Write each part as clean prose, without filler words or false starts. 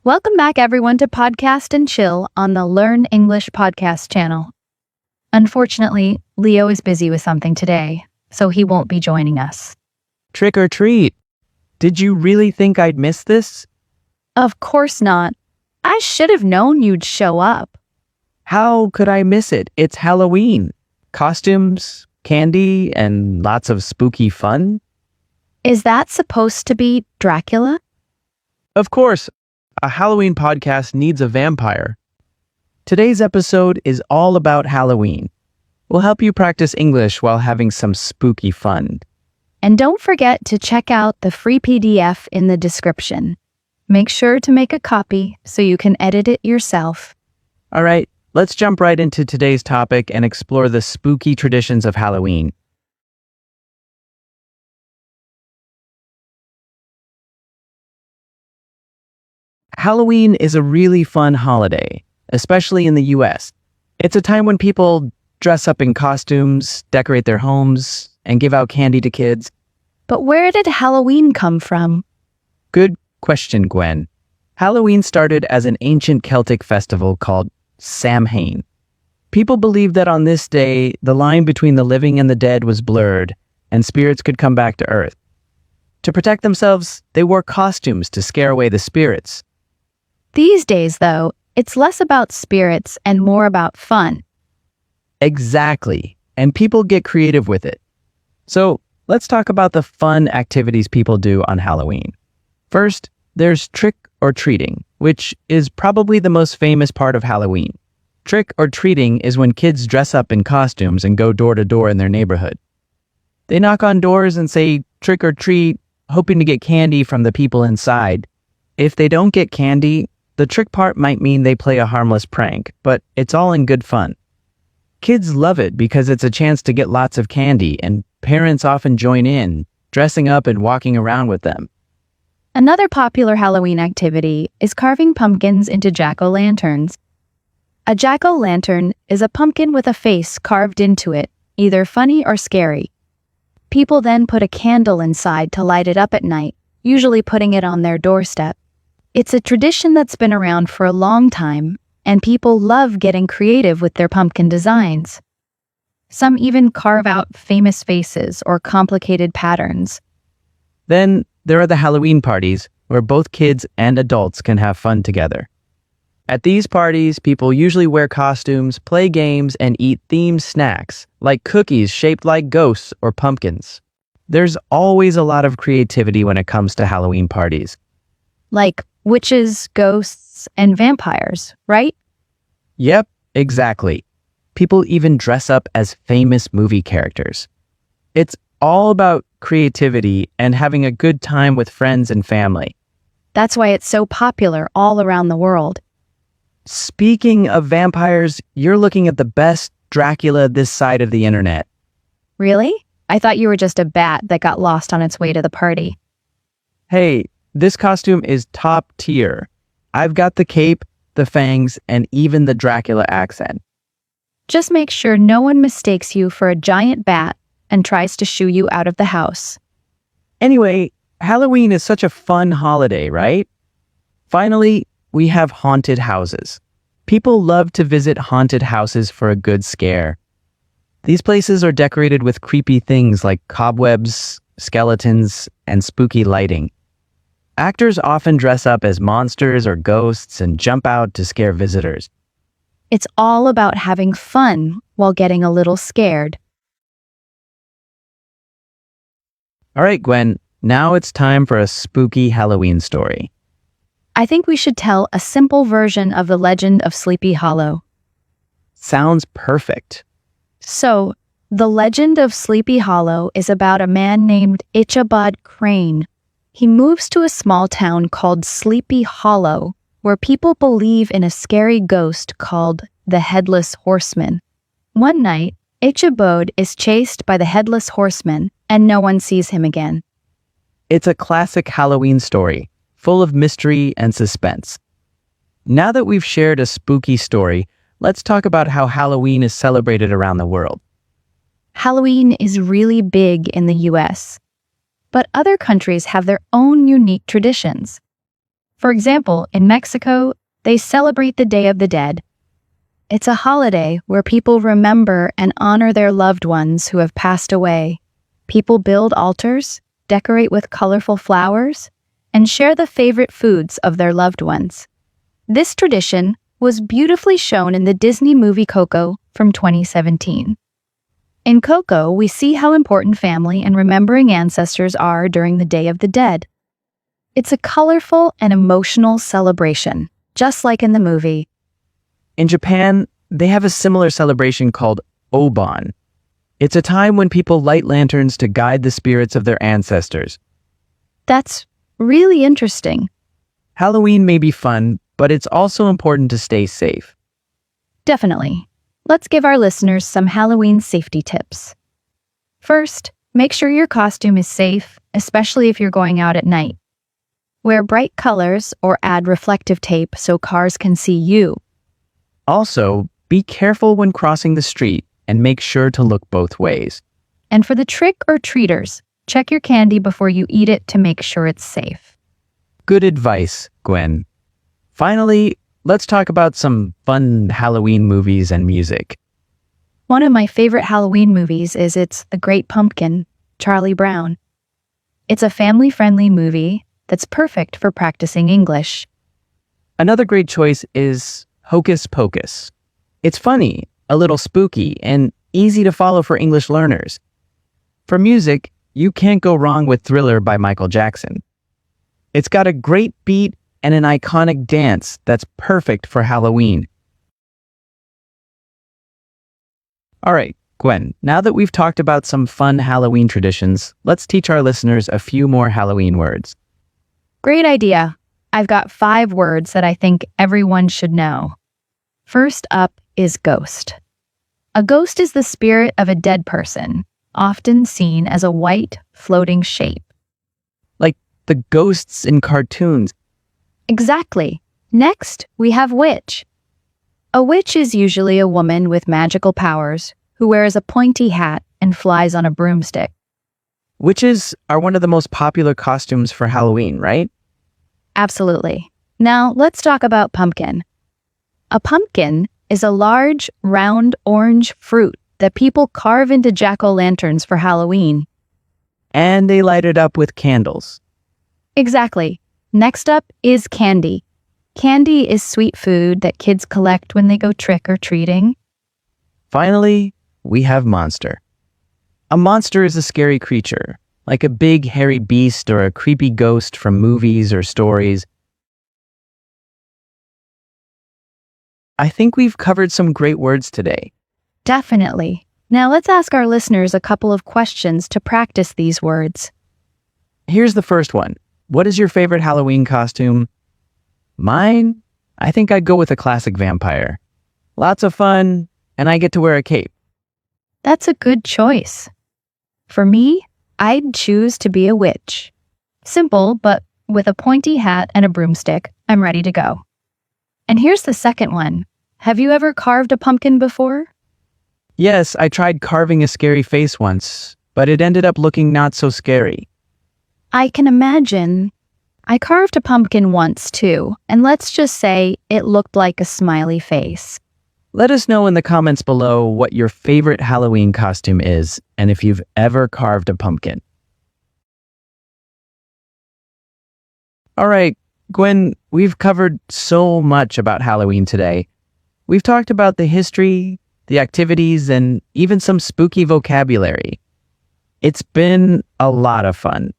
Welcome back, everyone, to Podcast and Chill on the Learn English podcast channel. Unfortunately, Leo is busy with something today, so he won't be joining us. Trick or treat. Did you really think I'd miss this? Of course not. I should have known you'd show up. How could I miss it? It's Halloween. Costumes, candy, and lots of spooky fun. Is that supposed to be Dracula? Of course, a Halloween podcast needs a vampire. Today's episode is all about Halloween. We'll help you practice English while having some spooky fun. And don't forget to check out the free PDF in the description. Make sure to make a copy so you can edit it yourself. All right, let's jump right into today's topic and explore the spooky traditions of Halloween. Halloween is a really fun holiday, especially in the US. It's a time when people dress up in costumes, decorate their homes, and give out candy to kids. But where did Halloween come from? Good question, Gwen. Halloween started as an ancient Celtic festival called Samhain. People believed that on this day, the line between the living and the dead was blurred, and spirits could come back to Earth. To protect themselves, they wore costumes to scare away the spirits. These days, though, it's less about spirits and more about fun. Exactly, and people get creative with it. So, let's talk about the fun activities people do on Halloween. First, there's trick or treating, which is probably the most famous part of Halloween. Trick or treating is when kids dress up in costumes and go door to door in their neighborhood. They knock on doors and say trick or treat, hoping to get candy from the people inside. If they don't get candy, the trick part might mean they play a harmless prank, but it's all in good fun. Kids love it because it's a chance to get lots of candy, and parents often join in, dressing up and walking around with them. Another popular Halloween activity is carving pumpkins into jack-o'-lanterns. A jack-o'-lantern is a pumpkin with a face carved into it, either funny or scary. People then put a candle inside to light it up at night, usually putting it on their doorstep. It's a tradition that's been around for a long time, and people love getting creative with their pumpkin designs. Some even carve out famous faces or complicated patterns. Then there are the Halloween parties, where both kids and adults can have fun together. At these parties, people usually wear costumes, play games, and eat themed snacks, like cookies shaped like ghosts or pumpkins. There's always a lot of creativity when it comes to Halloween parties. Like witches, ghosts, and vampires, right? Yep, exactly. People even dress up as famous movie characters. It's all about creativity and having a good time with friends and family. That's why it's so popular all around the world. Speaking of vampires, you're looking at the best Dracula this side of the internet. Really? I thought you were just a bat that got lost on its way to the party. Hey, this costume is top tier. I've got the cape, the fangs, and even the Dracula accent. Just make sure no one mistakes you for a giant bat and tries to shoo you out of the house. Anyway, Halloween is such a fun holiday, right? Finally, we have haunted houses. People love to visit haunted houses for a good scare. These places are decorated with creepy things like cobwebs, skeletons, and spooky lighting. Actors often dress up as monsters or ghosts and jump out to scare visitors. It's all about having fun while getting a little scared. All right, Gwen, now it's time for a spooky Halloween story. I think we should tell a simple version of the legend of Sleepy Hollow. Sounds perfect. So, the legend of Sleepy Hollow is about a man named Ichabod Crane. He moves to a small town called Sleepy Hollow, where people believe in a scary ghost called the Headless Horseman. One night, Ichabod is chased by the Headless Horseman, and no one sees him again. It's a classic Halloween story, full of mystery and suspense. Now that we've shared a spooky story, let's talk about how Halloween is celebrated around the world. Halloween is really big in the US, but other countries have their own unique traditions. For example, in Mexico, they celebrate the Day of the Dead. It's a holiday where people remember and honor their loved ones who have passed away. People build altars, decorate with colorful flowers, and share the favorite foods of their loved ones. This tradition was beautifully shown in the Disney movie Coco from 2017. In Coco, we see how important family and remembering ancestors are during the Day of the Dead. It's a colorful and emotional celebration, just like in the movie. In Japan, they have a similar celebration called Obon. It's a time when people light lanterns to guide the spirits of their ancestors. That's really interesting. Halloween may be fun, but it's also important to stay safe. Definitely. Let's give our listeners some Halloween safety tips. First, make sure your costume is safe, especially if you're going out at night. Wear bright colors or add reflective tape so cars can see you. Also, be careful when crossing the street and make sure to look both ways. And for the trick-or-treaters, check your candy before you eat it to make sure it's safe. Good advice, Gwen. Finally, let's talk about some fun Halloween movies and music. One of my favorite Halloween movies is It's the Great Pumpkin, Charlie Brown. It's a family-friendly movie that's perfect for practicing English. Another great choice is Hocus Pocus. It's funny, a little spooky, and easy to follow for English learners. For music, you can't go wrong with Thriller by Michael Jackson. It's got a great beat and an iconic dance that's perfect for Halloween. All right, Gwen, now that we've talked about some fun Halloween traditions, let's teach our listeners a few more Halloween words. Great idea. I've got 5 words that I think everyone should know. First up is ghost. A ghost is the spirit of a dead person, often seen as a white, floating shape. Like the ghosts in cartoons. Exactly. Next, we have witch. A witch is usually a woman with magical powers who wears a pointy hat and flies on a broomstick. Witches are one of the most popular costumes for Halloween, right? Absolutely. Now, let's talk about pumpkin. A pumpkin is a large, round, orange fruit that people carve into jack-o'-lanterns for Halloween. And they light it up with candles. Exactly. Next up is candy. Candy is sweet food that kids collect when they go trick-or-treating. Finally, we have monster. A monster is a scary creature, like a big hairy beast or a creepy ghost from movies or stories. I think we've covered some great words today. Definitely. Now let's ask our listeners a couple of questions to practice these words. Here's the first one. What is your favorite Halloween costume? Mine? I think I'd go with a classic vampire. Lots of fun, and I get to wear a cape. That's a good choice. For me, I'd choose to be a witch. Simple, but with a pointy hat and a broomstick, I'm ready to go. And here's the second one. Have you ever carved a pumpkin before? Yes, I tried carving a scary face once, but it ended up looking not so scary. I can imagine. I carved a pumpkin once too, and let's just say it looked like a smiley face. Let us know in the comments below what your favorite Halloween costume is and if you've ever carved a pumpkin. All right, Gwen, we've covered so much about Halloween today. We've talked about the history, the activities, and even some spooky vocabulary. It's been a lot of fun.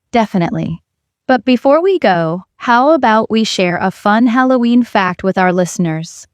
Definitely. But before we go, how about we share a fun Halloween fact with our listeners?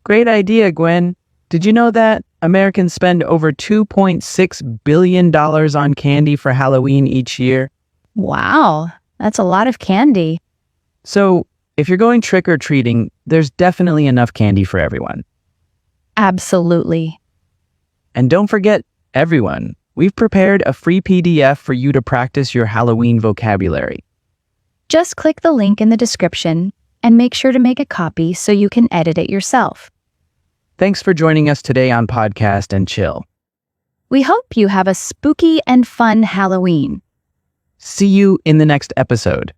Great idea, Gwen. Did you know that Americans spend over $2.6 billion on candy for Halloween each year? Wow, that's a lot of candy. So, if you're going trick-or-treating, there's definitely enough candy for everyone. Absolutely. And don't forget, everyone, we've prepared a free PDF for you to practice your Halloween vocabulary. Just click the link in the description and make sure to make a copy so you can edit it yourself. Thanks for joining us today on Podcast and Chill. We hope you have a spooky and fun Halloween. See you in the next episode.